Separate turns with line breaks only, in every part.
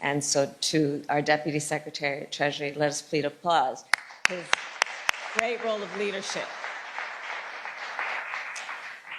And so to our Deputy Secretary of Treasury, let us please applause his great role of leadership.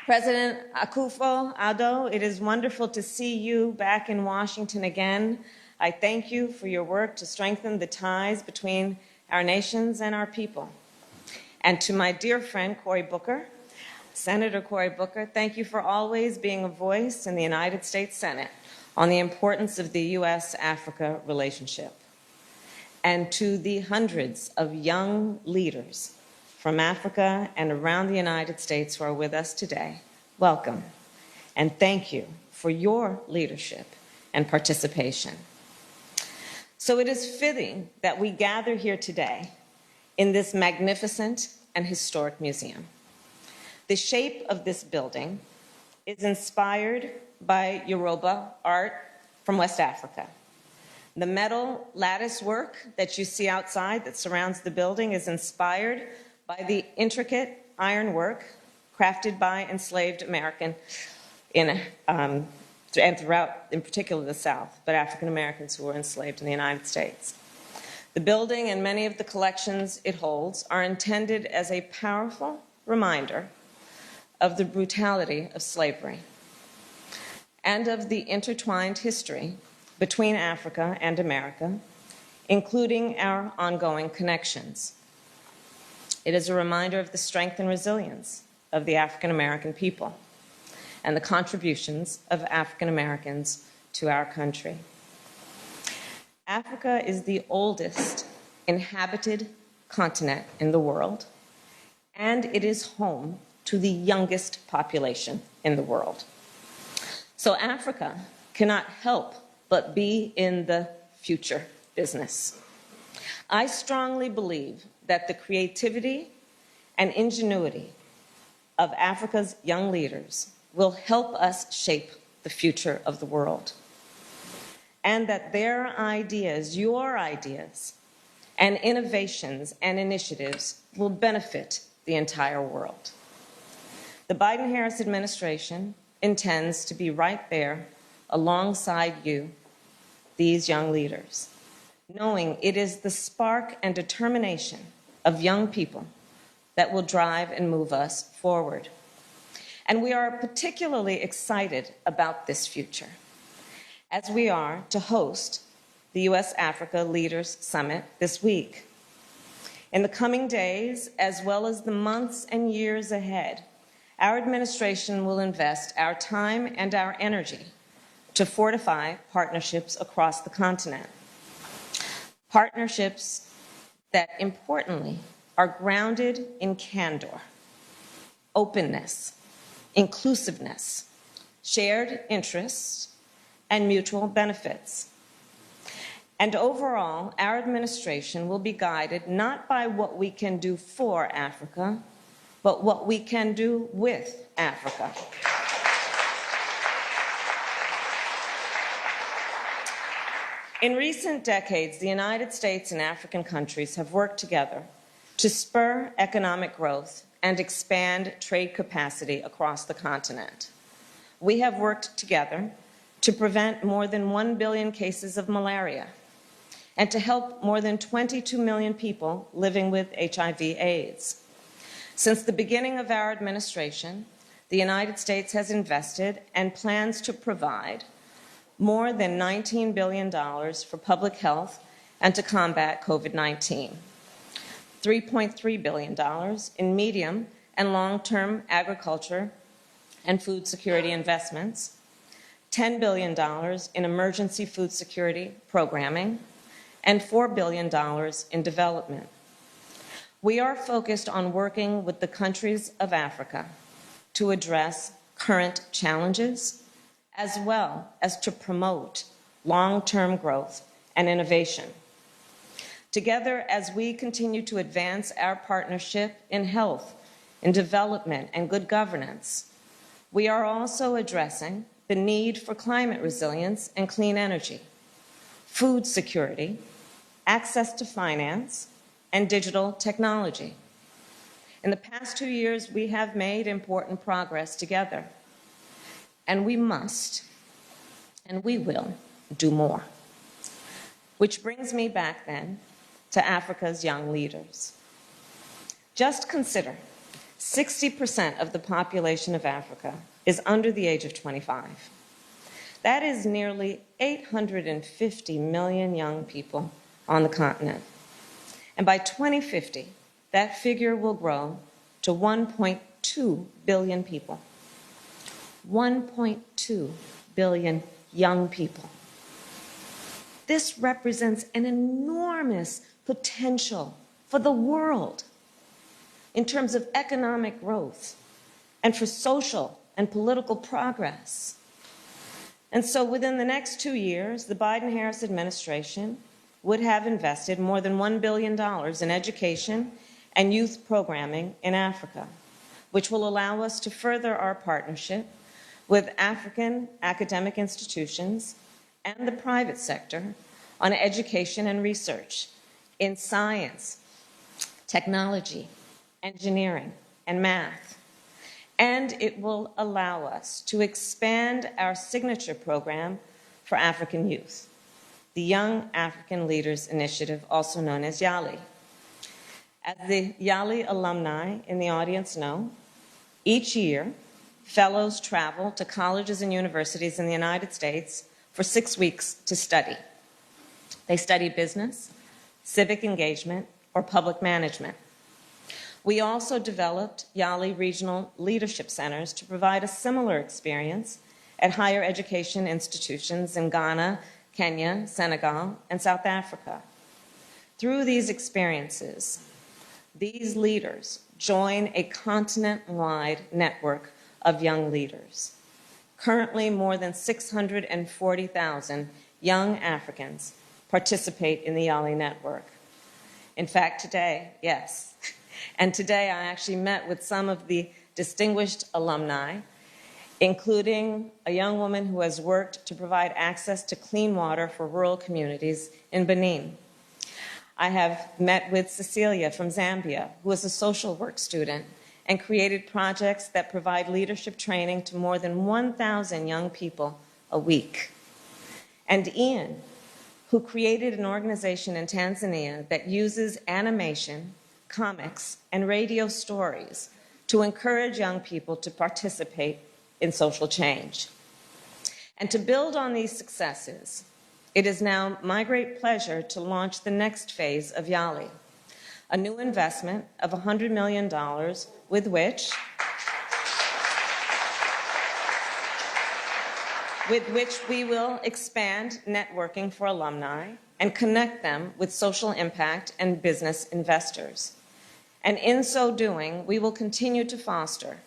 President Akufo-Addo, it is wonderful to see you back in Washington again. I thank you for your work to strengthen the ties between our nations and our people. And to my dear friend, Cory Booker, Senator Cory Booker, thank you for always being a voice in the United States Senate on the importance of the U.S.-Africa relationship. And to the hundreds of young leaders from Africa and around the United States who are with us today, welcome. And thank you for your leadership and participation. So it is fitting that we gather here today in this magnificent and historic museum. The shape of this building is inspired by Yoruba art from West Africa. The metal lattice work that you see outside that surrounds the building is inspired by the intricate ironwork crafted by enslaved Americans and throughout, in particular, the South, but African Americans who were enslaved in the United States. The building and many of the collections it holds are intended as a powerful reminder of the brutality of slavery and of the intertwined history between Africa and America, including our ongoing connections. It is a reminder of the strength and resilience of the African American people and the contributions of African Americans to our country. Africa is the oldest inhabited continent in the world, and it is home to the youngest population in the world. So Africa cannot help but be in the future business. I strongly believe that the creativity and ingenuity of Africa's young leaders will help us shape the future of the world, and that their ideas, your ideas, and innovations and initiatives will benefit the entire world. The Biden-Harris administration intends to be right there alongside you, these young leaders, knowing it is the spark and determination of young people that will drive and move us forward. And we are particularly excited about this future, as we are to host the U.S.-Africa Leaders Summit this week. In the coming days, as well as the months and years ahead, our administration will invest our time and our energy to fortify partnerships across the continent. Partnerships that, importantly, are grounded in candor, openness, inclusiveness, shared interests, and mutual benefits. And overall, our administration will be guided not by what we can do for Africa, but what we can do with Africa. In recent decades, the United States and African countries have worked together to spur economic growth and expand trade capacity across the continent. We have worked together to prevent more than 1 billion cases of malaria and to help more than 22 million people living with HIV/AIDS. Since the beginning of our administration, the United States has invested and plans to provide more than $19 billion for public health and to combat COVID-19, $3.3 billion in medium and long-term agriculture and food security investments, $10 billion in emergency food security programming, and $4 billion in development. We are focused on working with the countries of Africa to address current challenges, as well as to promote long-term growth and innovation. Together, as we continue to advance our partnership in health, in development, and good governance, we are also addressing the need for climate resilience and clean energy, food security, access to finance, and digital technology. In the past 2 years, we have made important progress together, and we must, and we will, do more. Which brings me back then to Africa's young leaders. Just consider 60% of the population of Africa is under the age of 25. That is nearly 850 million young people on the continent. And by 2050, that figure will grow to 1.2 billion people. 1.2 billion young people. This represents an enormous potential for the world in terms of economic growth and for social and political progress. And so within the next 2 years, the Biden-Harris administration would have invested more than $1 billion in education and youth programming in Africa, which will allow us to further our partnership with African academic institutions and the private sector on education and research in science, technology, engineering, and math. And it will allow us to expand our signature program for African youth, the Young African Leaders Initiative, also known as YALI. As the YALI alumni in the audience know, each year, fellows travel to colleges and universities in the United States for 6 weeks to study. They study business, civic engagement, or public management. We also developed YALI regional leadership centers to provide a similar experience at higher education institutions in Ghana, Kenya, Senegal, and South Africa. Through these experiences, these leaders join a continent-wide network of young leaders. Currently, more than 640,000 young Africans participate in the YALI network. In fact, today, yes, and today I actually met with some of the distinguished alumni, including a young woman who has worked to provide access to clean water for rural communities in Benin. I have met with Cecilia from Zambia, who is a social work student and created projects that provide leadership training to more than 1,000 young people a week. And Ian, who created an organization in Tanzania that uses animation, comics, and radio stories to encourage young people to participate in social change. And to build on these successes, it is now my great pleasure to launch the next phase of YALI, a new investment of $100 million with which we will expand networking for alumni and connect them with social impact and business investors. And in so doing, we will continue to foster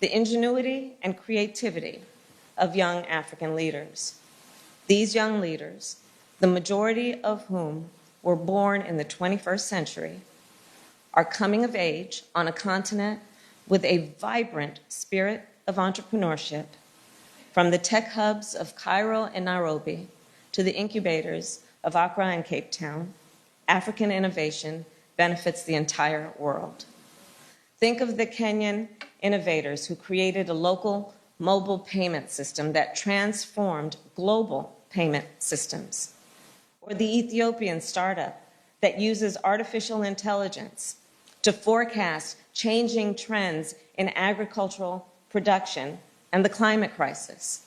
the ingenuity and creativity of young African leaders. These young leaders, the majority of whom were born in the 21st century, are coming of age on a continent with a vibrant spirit of entrepreneurship, from the tech hubs of Cairo and Nairobi to the incubators of Accra and Cape Town. African innovation benefits the entire world. Think of the Kenyan innovators who created a local mobile payment system that transformed global payment systems, or the Ethiopian startup that uses artificial intelligence to forecast changing trends in agricultural production and the climate crisis,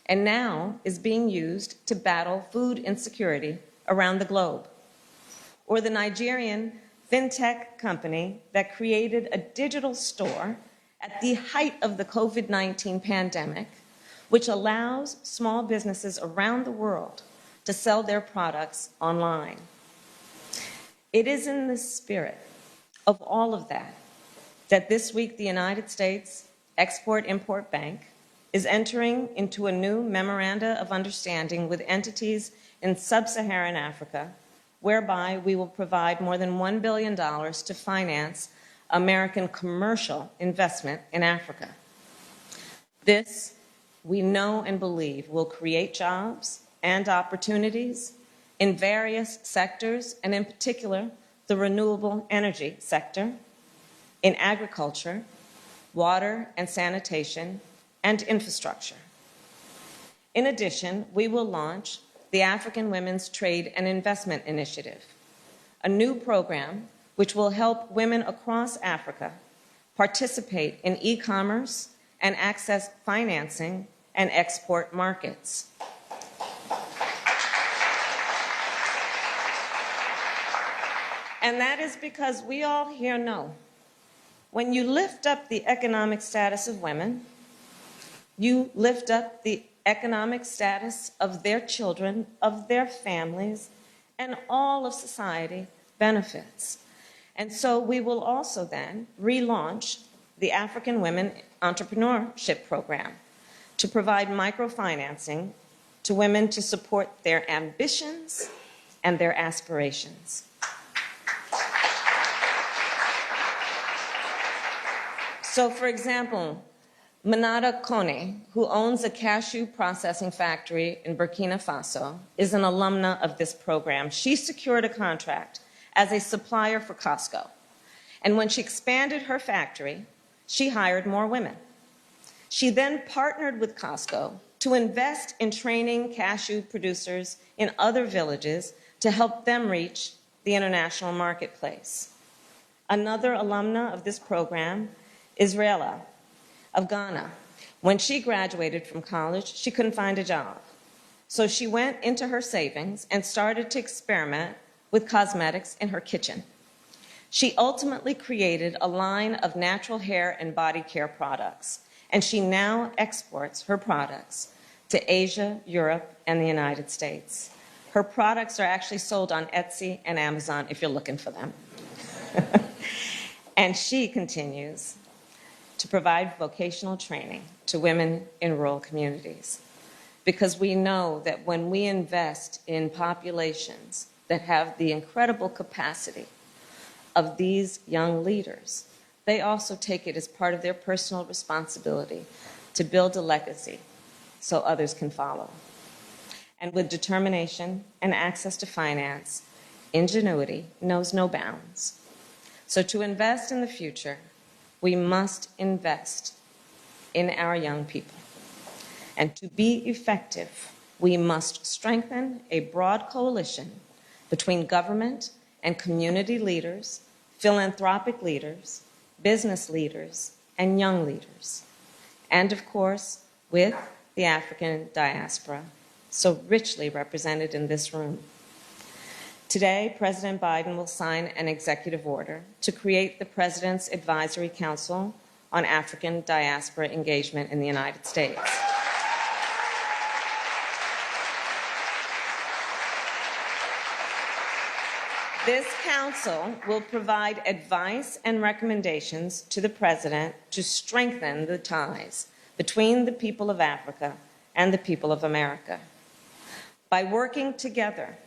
and now is being used to battle food insecurity around the globe. Or the Nigerian fintech company that created a digital store at the height of the COVID-19 pandemic, which allows small businesses around the world to sell their products online. It is in the spirit of all of that that this week the United States Export-Import Bank is entering into a new memoranda of understanding with entities in sub-Saharan Africa, whereby we will provide more than $1 billion to finance American commercial investment in Africa. This, we know and believe, will create jobs and opportunities in various sectors, and in particular, the renewable energy sector, in agriculture, water and sanitation, and infrastructure. In addition, we will launch the African Women's Trade and Investment Initiative, a new program which will help women across Africa participate in e-commerce and access financing and export markets. And that is because we all here know when you lift up the economic status of women, you lift up the economic status of their children, of their families, and all of society benefits. And so we will also then relaunch the African Women Entrepreneurship Program to provide microfinancing to women to support their ambitions and their aspirations. So, for example, Manada Kone, who owns a cashew processing factory in Burkina Faso, is an alumna of this program. She secured a contract as a supplier for Costco. And when she expanded her factory, she hired more women. She then partnered with Costco to invest in training cashew producers in other villages to help them reach the international marketplace. Another alumna of this program, Israela of Ghana. When she graduated from college, she couldn't find a job. So she went into her savings and started to experiment with cosmetics in her kitchen. She ultimately created a line of natural hair and body care products, and she now exports her products to Asia, Europe, and the United States. Her products are actually sold on Etsy and Amazon if you're looking for them. And she continues to provide vocational training to women in rural communities. Because we know that when we invest in populations that have the incredible capacity of these young leaders, they also take it as part of their personal responsibility to build a legacy so others can follow. And with determination and access to finance, ingenuity knows no bounds. So to invest in the future, we must invest in our young people. And to be effective, we must strengthen a broad coalition between government and community leaders, philanthropic leaders, business leaders, and young leaders. And of course, with the African diaspora, so richly represented in this room. Today, President Biden will sign an executive order to create the President's Advisory Council on African Diaspora Engagement in the United States. This council will provide advice and recommendations to the President to strengthen the ties between the people of Africa and the people of America. By working together,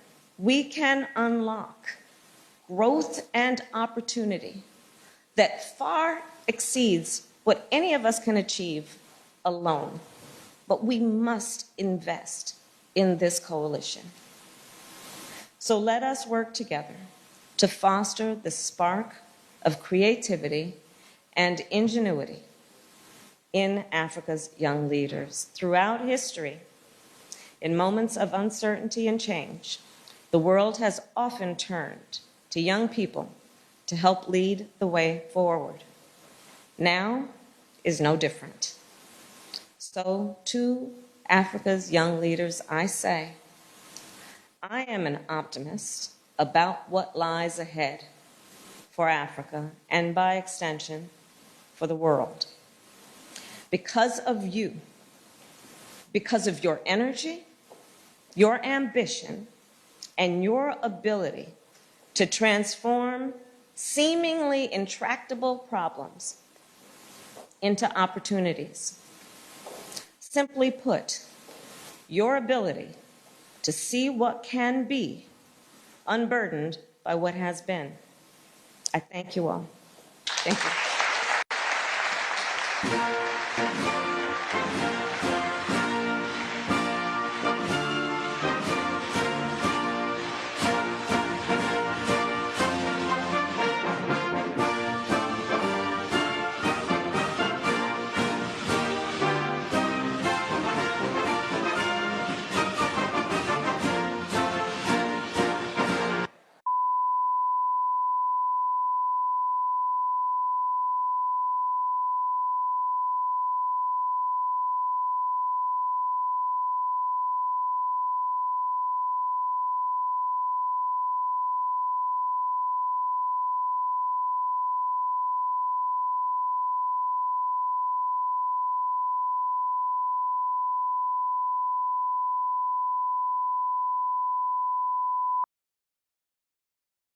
we can unlock growth and opportunity that far exceeds what any of us can achieve alone. But we must invest in this coalition. So let us work together to foster the spark of creativity and ingenuity in Africa's young leaders. Throughout history, in moments of uncertainty and change, the world has often turned to young people to help lead the way forward. Now is no different. So to Africa's young leaders, I say, I am an optimist about what lies ahead for Africa and, by extension, for the world. Because of you, because of your energy, your ambition, and your ability to transform seemingly intractable problems into opportunities. Simply put, your ability to see what can be unburdened by what has been. I thank you all. Thank you.